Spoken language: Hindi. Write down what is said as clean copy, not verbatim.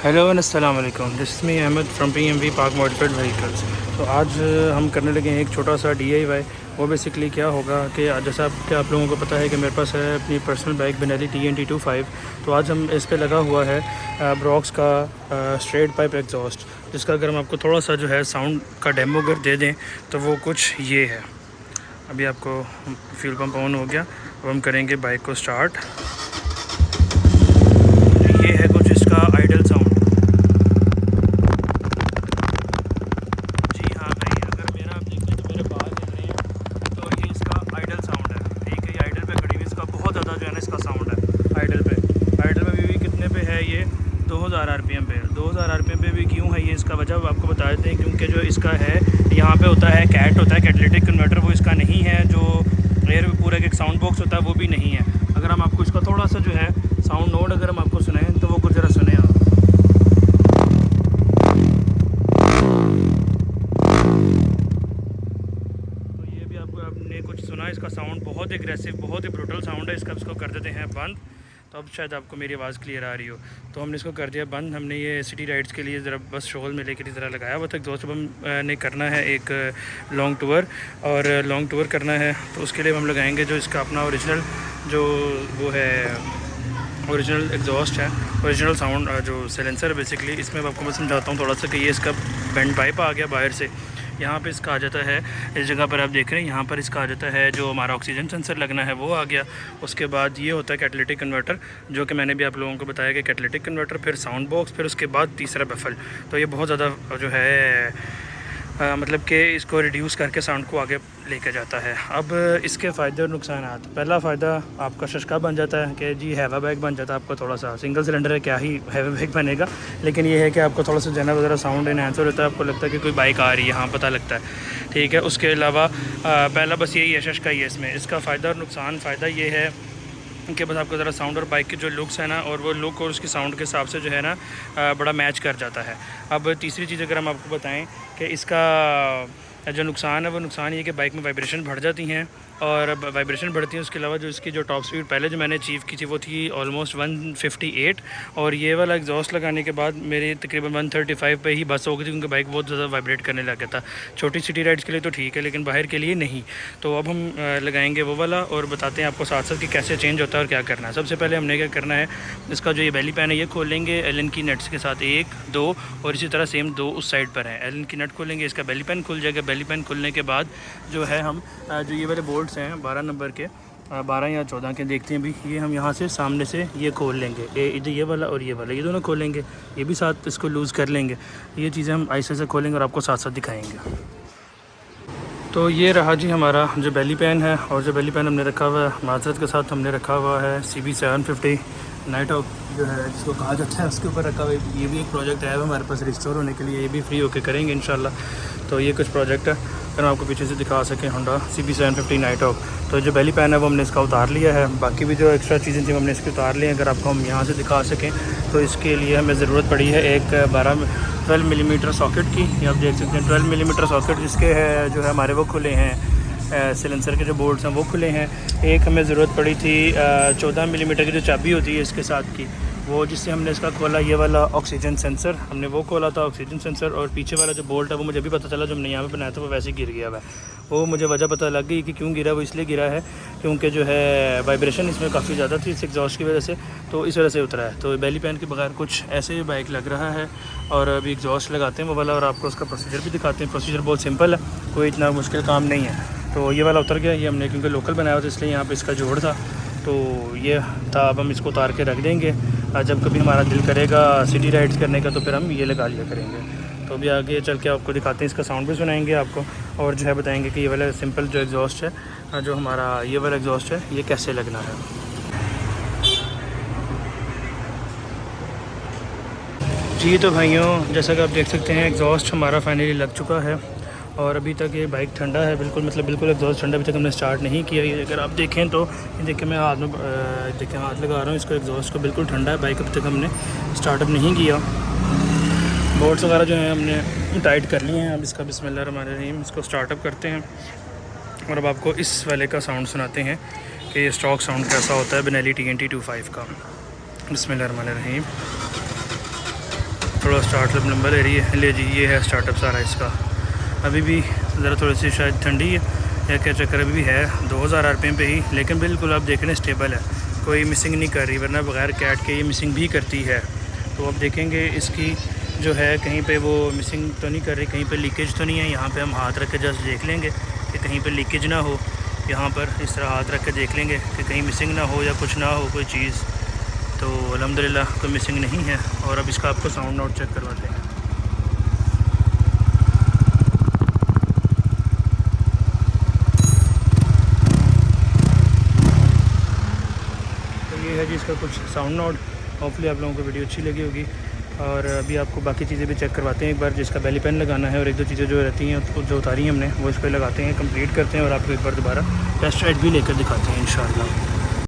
हेलो एंड अस्सलाम वालेकुम। This is me Ahmad from PMV Pak modified vehicles. तो आज हम करने लगे हैं एक छोटा सा डीआईवाई। वो बेसिकली क्या होगा कि जैसा आप लोगों को पता है कि मेरे पास है अपनी पर्सनल बाइक बेनेली TNT25। तो आज हम इस पे लगा हुआ है ब्रॉक्स का स्ट्रेट पाइप एग्जॉस्ट, जिसका अगर हम आपको थोड़ा सा जो है साउंड का डेमो अगर दे दें तो वो कुछ ये है। अभी आपको फ्यूल पंप ऑन हो गया। अब हम करेंगे बाइक को स्टार्ट। ये है कुछ इसका आइडल साउंड। जी हाँ भाई, अगर मेरा आप देखें तो मेरे बाल हिल रहे हैं, तो ये इसका आइडल साउंड है। ठीक है, ये आइडल पे खड़ी हुई, इसका बहुत ज़्यादा जो है ना इसका साउंड है आइडल पे। आइडल पे भी कितने पे है ये? 2000 RPM पे। 2000 RPM पे भी क्यों है ये, इसका वजह आपको बता देते हैं। क्योंकि जो इसका है यहाँ पे होता है कैट होता है, कैटलिटिक कन्वर्टर, वो इसका नहीं है। जो एयर पूरा एक साउंड बॉक्स होता है वो भी नहीं है। अगर हम आपको इसका थोड़ा सा जो है साउंड नोट अगर हम आपको सुनाएं तो वो कुछ ज़रा सुने आप। आपने कुछ सुना, इसका साउंड बहुत एग्रेसिव, बहुत ही ब्रूटल साउंड है इसका। इसको कर देते हैं बंद। तो अब शायद आपको मेरी आवाज़ क्लियर आ रही हो। तो हमने इसको कर दिया बंद। हमने ये सिटी राइड्स के लिए ज़रा बस शोल मेले की तरह लगाया हुआ था दोस्त। अब हम ने करना है एक लॉन्ग टूर, और लॉन्ग टूर करना है तो उसके लिए हम लगाएंगे जो इसका अपना ओरिजिनल जो वो है ओरिजिनल एग्जॉस्ट है, ओरिजिनल साउंड जो सिलेंसर है बेसिकली। इसमें आपको मैं समझाता हूँ थोड़ा सा कि ये इसका बेंड पाइप आ गया बाहर से। यहाँ पे इसका आ जाता है, इस जगह पर आप देख रहे हैं यहाँ पर इसका आ जाता है जो हमारा ऑक्सीजन सेंसर लगना है वो आ गया। उसके बाद ये होता है कैटलिटिक कन्वर्टर, जो कि मैंने भी आप लोगों को बताया कि कैटलिटिक कन्वर्टर, फिर साउंड बॉक्स, फिर उसके बाद तीसरा बफल। तो ये बहुत ज़्यादा जो है मतलब कि इसको रिड्यूस करके साउंड को आगे लेके जाता है। अब इसके फ़ायदे और नुकसान। पहला फ़ायदा आपका शशका बन जाता है कि जी हैवा बैग बन जाता है आपका। थोड़ा सा सिंगल सिलेंडर है, क्या ही हैवा बैग बनेगा, लेकिन ये है कि आपको थोड़ा सा जनरल वगैरह साउंड इन्हांस होता है। आपको लगता है कि कोई बाइक आ रही है, हाँ पता लगता है। ठीक है, उसके अलावा पहला बस यही है शशका ही है इसमें। इसका फ़ायदा और नुकसान। फ़ायदा ये है कि बस आपको ज़रा साउंड और बाइक के जो लुक्स है ना, और वो लुक और उसकी साउंड के हिसाब से जो है ना बड़ा मैच कर जाता है। अब तीसरी चीज़ अगर हम आपको बताएं कि इसका जो नुकसान है, वो नुकसान ये कि बाइक में वाइब्रेशन बढ़ जाती हैं, और वाइब्रेशन बढ़ती है। उसके अलावा जो इसकी जो टॉप स्पीड पहले जो मैंने अचीव की थी वो थी ऑलमोस्ट 158, और ये वाला एग्जॉस्ट लगाने के बाद मेरी तकरीबन 135 पे ही बस हो गई थी, क्योंकि बाइक बहुत ज़्यादा वाइब्रेट करने लग गया था। छोटी सिटी राइड्स के लिए तो ठीक है, लेकिन बाहर के लिए नहीं। तो अब हम लगाएंगे वो वाला, और बताते हैं आपको साथ साथ कि कैसे चेंज होता है और क्या करना है। सबसे पहले हमने क्या करना है, इसका जो ये बेली पैन है ये खोलेंगे एलन की नट्स के साथ, 1 2, और इसी तरह सेम 2 उस साइड पर है। एलन की नट खोलेंगे, इसका बेली पैन खुल जाएगा। बेली पैन खुलने के बाद जो है हम जो ये वाले बोल्ट्स हैं 12 नंबर के, 12 या 14 के देखते हैं भी, ये हम यहाँ से सामने से ये खोल लेंगे। इधर ये वाला और ये वाला, ये दोनों खोलेंगे। ये भी साथ इसको लूज़ कर लेंगे। ये चीज़ें हम ऐसे से खोलेंगे और आपको साथ साथ दिखाएंगे। तो ये रहा जी हमारा जो बेली पैन है, और जो बेली पैन हमने रखा हुआ है माजरत के साथ हमने रखा हुआ है CB750 नाइट हॉक जो है जिसको कहा जाता है, उसके ऊपर रखा हुआ है। ये भी एक प्रोजेक्ट आया हुआ हमारे पास रिस्टोर होने के लिए, ये भी फ्री होके करेंगे इंशाल्लाह। तो ये कुछ प्रोजेक्ट है, अगर हम आपको पीछे से दिखा सकें होंडा CB750 नाइट हॉक। तो जो बेली पैन है वो हमने इसका उतार लिया है, बाकी भी जो एक्स्ट्रा चीज़ें थी हमने इसकी उतार ली हैं। अगर आपको हम यहाँ से दिखा सकें तो इसके लिए हमें ज़रूरत पड़ी है एक 12 मिलीमीटर सॉकेट की। ये आप देख सकते हैं 12 मिलीमीटर सॉकेट, जिसके है जो है हमारे वो खुले हैं सिलेंसर के जो बोर्ड्स हैं वो खुले हैं। एक हमें ज़रूरत पड़ी थी 14 मिलीमीटर की जो चाबी होती है इसके साथ की, वो जिससे हमने इसका खोला ये वाला ऑक्सीजन सेंसर, हमने वो खोला था ऑक्सीजन सेंसर। और पीछे वाला जो बोल्ट है वो मुझे भी पता चला, जो हमने यहाँ पे बनाया था वो वैसे ही गिर गया हुआ है। वो मुझे वजह पता लग गई कि क्यों गिरा। वो इसलिए गिरा है क्योंकि जो है वाइब्रेशन इसमें काफ़ी ज़्यादा थी इस एग्जॉस्ट की वजह से, तो इस वजह से उतरा है। तो बेली पैन के बगैर कुछ ऐसे बाइक लग रहा है। और अभी एग्जॉस्ट लगाते हैं वो वाला, और आपको उसका प्रोसीजर भी दिखाते हैं। प्रोसीजर बहुत सिंपल है, कोई इतना मुश्किल काम नहीं है। तो ये वाला उतर गया, ये हमने क्योंकि लोकल बनाया हुआ था इसलिए यहाँ पे इसका जोड़ था, तो ये था। अब हम इसको उतार के रख देंगे, जब कभी हमारा दिल करेगा सिटी राइड्स करने का तो फिर हम ये लगा लिया करेंगे। तो अभी आगे चल के आपको दिखाते हैं, इसका साउंड भी सुनाएंगे आपको, और जो है बताएंगे कि ये वाला सिंपल जो एग्जॉस्ट है, जो हमारा ये वाला एग्जॉस्ट है, ये कैसे लगना है। जी तो भाइयों, जैसा कि आप देख सकते हैं एग्जॉस्ट हमारा फाइनली लग चुका है, और अभी तक ये बाइक ठंडा है बिल्कुल, मतलब बिल्कुल एग्जॉस्ट ठंडा। अभी तक हमने स्टार्ट नहीं किया। ये अगर आप देखें तो ये देखिए मैं हाथ में देखिए हाथ लगा रहा हूँ इसको, एग्जॉस्ट को बिल्कुल ठंडा है। बाइक अभी तक हमने स्टार्टअप नहीं किया। बोर्ड्स वगैरह जो हैं हमने टाइट कर लिए हैं। अब इसका बिस्मिल्लाहिर्रहमानिर्रहीम इसको स्टार्टअप करते हैं, और अब आपको इस वाले का साउंड सुनाते हैं कि ये स्टॉक साउंड कैसा होता है बेनेली TNT25 का। बिस्मिल्लाहिर्रहमानिर्रहीम। थोड़ा स्टार्टअप नंबर ले रही है। ले जी, ये है स्टार्टअप सारा इसका। अभी भी ज़रा थोड़ी सी शायद ठंडी है या क्या चक्कर, अभी भी है 2000 RPM पे ही, लेकिन बिल्कुल आप देख लें स्टेबल है, कोई मिसिंग नहीं कर रही, वरना बगैर कैट के ये मिसिंग भी करती है। तो अब देखेंगे इसकी जो है कहीं पे वो मिसिंग तो नहीं कर रही, कहीं पे लीकेज तो नहीं है। यहाँ पे हम हाथ रख के जस्ट देख लेंगे कि कहीं पे लीकेज ना हो। यहाँ पर इस तरह हाथ रख के देख लेंगे कि कहीं मिसिंग ना हो या कुछ ना हो कोई चीज़। तो अल्हम्दुलिल्लाह कोई मिसिंग नहीं है। और अब इसका आपको साउंड नोट चेक करवाते हैं। तो ये है जी इसका कुछ साउंड नोट। होपफुली आप लोगों को वीडियो अच्छी लगी होगी। और अभी आपको बाकी चीज़ें भी चेक करवाते हैं एक बार, जिसका बेली पेन लगाना है और एक दो चीज़ें जो रहती हैं उसको जो उतारी हैं हमने वो इस पर लगाते हैं, कंप्लीट करते हैं और आपको एक बार दोबारा टेस्ट राइड भी लेकर दिखाते हैं इंशाल्लाह।